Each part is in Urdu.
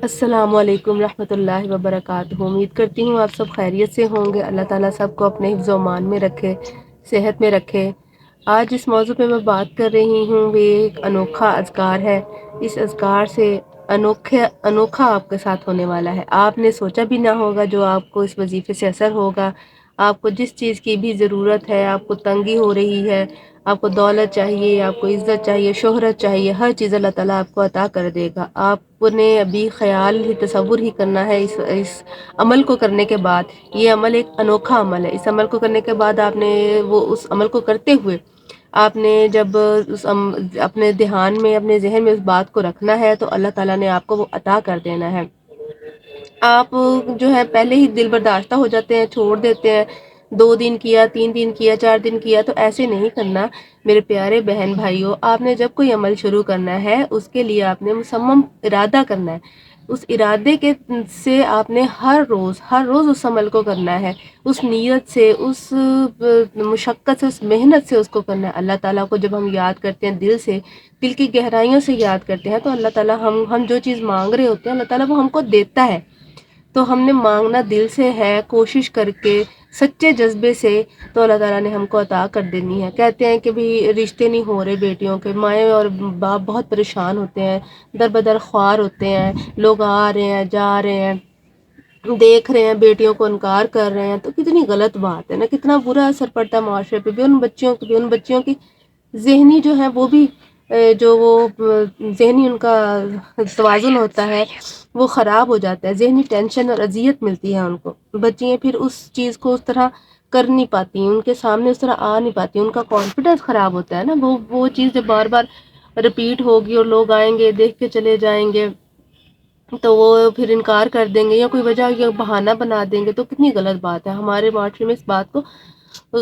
السلام علیکم رحمۃ اللہ وبرکاتہ۔ امید کرتی ہوں آپ سب خیریت سے ہوں گے۔ اللہ تعالیٰ سب کو اپنے حفظ و امان میں رکھے، صحت میں رکھے۔ آج جس موضوع پہ میں بات کر رہی ہوں وہ ایک انوکھا اذکار ہے۔ اس اذکار سے انوکھا آپ کے ساتھ ہونے والا ہے۔ آپ نے سوچا بھی نہ ہوگا جو آپ کو اس وظیفے سے اثر ہوگا۔ آپ کو جس چیز کی بھی ضرورت ہے، آپ کو تنگی ہو رہی ہے، آپ کو دولت چاہیے، آپ کو عزت چاہیے، شہرت چاہیے، ہر چیز اللہ تعالیٰ آپ کو عطا کر دے گا۔ آپ نے ابھی خیال ہی تصور ہی کرنا ہے اس عمل کو کرنے کے بعد۔ یہ عمل ایک انوکھا عمل ہے۔ اس عمل کو کرنے کے بعد آپ نے اس عمل کو کرتے ہوئے آپ نے جب اپنے دھیان میں، اپنے ذہن میں اس بات کو رکھنا ہے تو اللہ تعالیٰ نے آپ کو وہ عطا کر دینا ہے۔ آپ جو ہے پہلے ہی دل برداشتہ ہو جاتے ہیں، چھوڑ دیتے ہیں۔ 2 دن کیا، 3 دن کیا، 4 دن کیا، تو ایسے نہیں کرنا میرے پیارے بہن بھائیوں۔ آپ نے جب کوئی عمل شروع کرنا ہے اس کے لیے آپ نے مصمم ارادہ کرنا ہے۔ اس ارادے سے آپ نے ہر روز اس عمل کو کرنا ہے، اس نیت سے، اس مشقت سے، اس محنت سے اس کو کرنا ہے۔ اللہ تعالیٰ کو جب ہم یاد کرتے ہیں دل سے، دل کی گہرائیوں سے یاد کرتے ہیں، تو اللہ تعالیٰ ہم جو چیز مانگ رہے ہوتے ہیں اللہ تعالیٰ وہ ہم کو دیتا ہے۔ تو ہم نے مانگنا دل سے ہے، کوشش کر کے، سچے جذبے سے، تو اللہ تعالیٰ نے ہم کو عطا کر دینی ہے۔ کہتے ہیں کہ بھی رشتے نہیں ہو رہے بیٹیوں کے، مائیں اور باپ بہت پریشان ہوتے ہیں، در بدر خوار ہوتے ہیں، لوگ آ رہے ہیں، جا رہے ہیں، دیکھ رہے ہیں، بیٹیوں کو انکار کر رہے ہیں، تو کتنی غلط بات ہے نا، کتنا برا اثر پڑتا ہے معاشرے پہ بھی، ان بچیوں کی ذہنی جو ہے وہ بھی ذہنی ان کا توازن ہوتا ہے وہ خراب ہو جاتا ہے، ذہنی ٹینشن اور اذیت ملتی ہے ان کو۔ بچیاں پھر اس چیز کو اس طرح کر نہیں پاتی ہیں، ان کے سامنے اس طرح آ نہیں پاتی، ان کا کانفیڈنس خراب ہوتا ہے نا۔ وہ چیز جب بار بار رپیٹ ہوگی اور لوگ آئیں گے، دیکھ کے چلے جائیں گے، تو وہ پھر انکار کر دیں گے یا کوئی وجہ یا بہانہ بنا دیں گے، تو کتنی غلط بات ہے۔ ہمارے معاشرے میں اس بات کو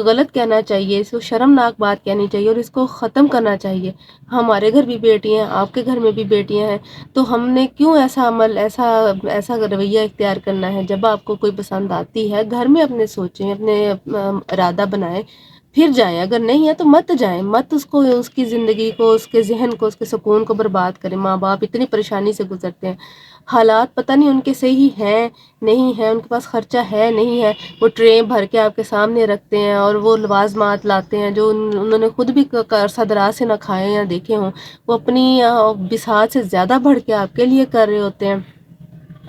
غلط کہنا چاہیے، اس کو شرمناک بات کہنی چاہیے اور اس کو ختم کرنا چاہیے۔ ہمارے گھر بھی بیٹیاں ہیں، آپ کے گھر میں بھی بیٹیاں ہیں، تو ہم نے کیوں ایسا عمل، ایسا رویہ اختیار کرنا ہے؟ جب آپ کو کوئی پسند آتی ہے گھر میں اپنے سوچیں، اپنے ارادہ بنائیں، پھر جائیں۔ اگر نہیں ہے تو مت جائیں، مت اس کو، اس کی زندگی کو، اس کے ذہن کو، اس کے سکون کو برباد کریں۔ ماں باپ اتنی پریشانی سے گزرتے ہیں، حالات پتہ نہیں ان کے صحیح ہیں نہیں ہیں، ان کے پاس خرچہ ہے نہیں ہے، وہ ٹرے بھر کے آپ کے سامنے رکھتے ہیں اور وہ لوازمات لاتے ہیں جو انہوں نے خود بھی عرصہ دراز سے نہ کھائے یا دیکھے ہوں، وہ اپنی بساط سے زیادہ بڑھ کے آپ کے لیے کر رہے ہوتے ہیں۔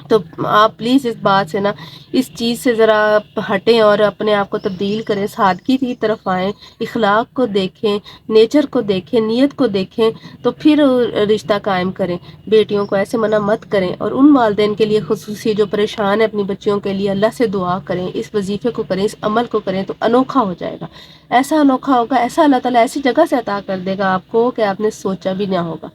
تو آپ پلیز اس بات سے نا، اس چیز سے ذرا ہٹیں اور اپنے آپ کو تبدیل کریں، سادگی کی طرف آئیں، اخلاق کو دیکھیں، نیچر کو دیکھیں، نیت کو دیکھیں، تو پھر رشتہ قائم کریں۔ بیٹیوں کو ایسے منع مت کریں، اور ان والدین کے لیے خصوصی جو پریشان ہیں اپنی بچیوں کے لیے، اللہ سے دعا کریں، اس وظیفے کو کریں، اس عمل کو کریں، تو انوکھا ہو جائے گا۔ ایسا انوکھا ہوگا، ایسا اللہ تعالیٰ ایسی جگہ سے عطا کر دے گا آپ کو کہ آپ نے سوچا بھی نہ ہوگا۔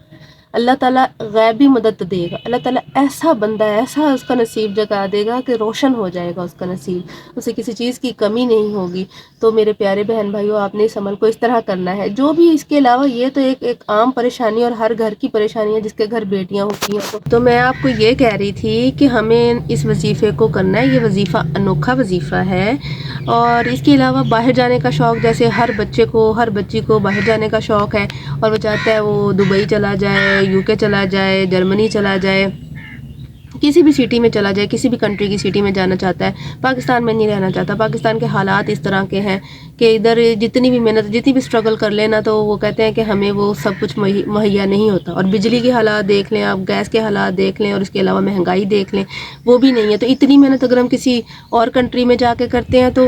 اللہ تعالیٰ غیبی مدد دے گا، اللہ تعالیٰ ایسا بندہ، ایسا اس کا نصیب جگا دے گا کہ روشن ہو جائے گا اس کا نصیب، اسے کسی چیز کی کمی نہیں ہوگی۔ تو میرے پیارے بہن بھائیوں، آپ نے اس عمل کو اس طرح کرنا ہے۔ جو بھی اس کے علاوہ، یہ تو ایک عام پریشانی اور ہر گھر کی پریشانی ہے جس کے گھر بیٹیاں ہوتی ہیں۔ تو میں آپ کو یہ کہہ رہی تھی کہ ہمیں اس وظیفے کو کرنا ہے۔ یہ وظیفہ انوکھا وظیفہ ہے، اور اس کے علاوہ باہر جانے کا شوق، جیسے ہر بچے کو، ہر بچی کو باہر جانے کا شوق ہے، اور وہ چاہتا ہے وہ دبئی چلا جائے، UK چلا جائے، جرمنی چلا جائے، کسی بھی سٹی میں چلا جائے، کسی بھی کنٹری کی سٹی میں جانا چاہتا ہے، پاکستان میں نہیں رہنا چاہتا۔ پاکستان کے حالات اس طرح کے ہیں کہ ادھر جتنی بھی محنت، جتنی بھی اسٹرگل کر لینا، تو وہ کہتے ہیں کہ ہمیں وہ سب کچھ مہیا نہیں ہوتا۔ اور بجلی کے حالات دیکھ لیں آپ، گیس کے حالات دیکھ لیں، اور اس کے علاوہ مہنگائی دیکھ لیں، وہ بھی نہیں ہے۔ تو اتنی محنت اگر ہم کسی اور کنٹری میں جا کے کرتے ہیں، تو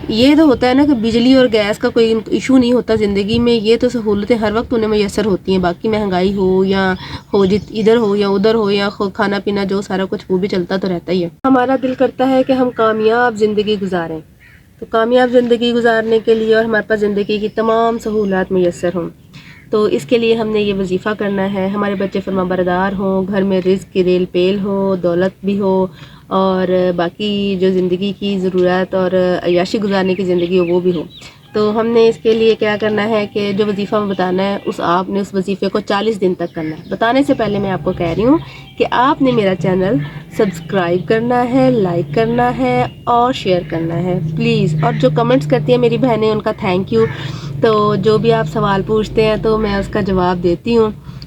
یہ تو ہوتا ہے نا کہ بجلی اور گیس کا کوئی ایشو نہیں ہوتا زندگی میں، یہ تو سہولتیں ہر وقت انہیں میسر ہوتی ہیں، باقی مہنگائی ہو یا ادھر ہو یا ادھر ہو، یا کھانا پینا جو سارا کچھ وہ بھی چلتا تو رہتا ہی ہے۔ ہمارا دل کرتا ہے کہ ہم کامیاب زندگی گزاریں، تو کامیاب زندگی گزارنے کے لیے اور ہمارے پاس زندگی کی تمام سہولات میسر ہوں، تو اس کے لیے ہم نے یہ وظیفہ کرنا ہے۔ ہمارے بچے فرما بردار ہوں، گھر میں رزق کی ریل پیل ہو، دولت بھی ہو، اور باقی جو زندگی کی ضرورت اور عیاشی گزارنے کی زندگی ہو وہ بھی ہو۔ تو ہم نے اس کے لیے کیا کرنا ہے کہ جو وظیفہ بتانا ہے، آپ نے اس وظیفے کو 40 دن تک کرنا ہے۔ بتانے سے پہلے میں آپ کو کہہ رہی ہوں کہ آپ نے میرا چینل سبسکرائب کرنا ہے، لائک کرنا ہے اور شیئر کرنا ہے پلیز۔ اور جو کمنٹس کرتی ہیں میری بہنیں، ان کا تھینک یو۔ تو جو بھی آپ سوال پوچھتے ہیں تو میں اس کا جواب دیتی ہوں،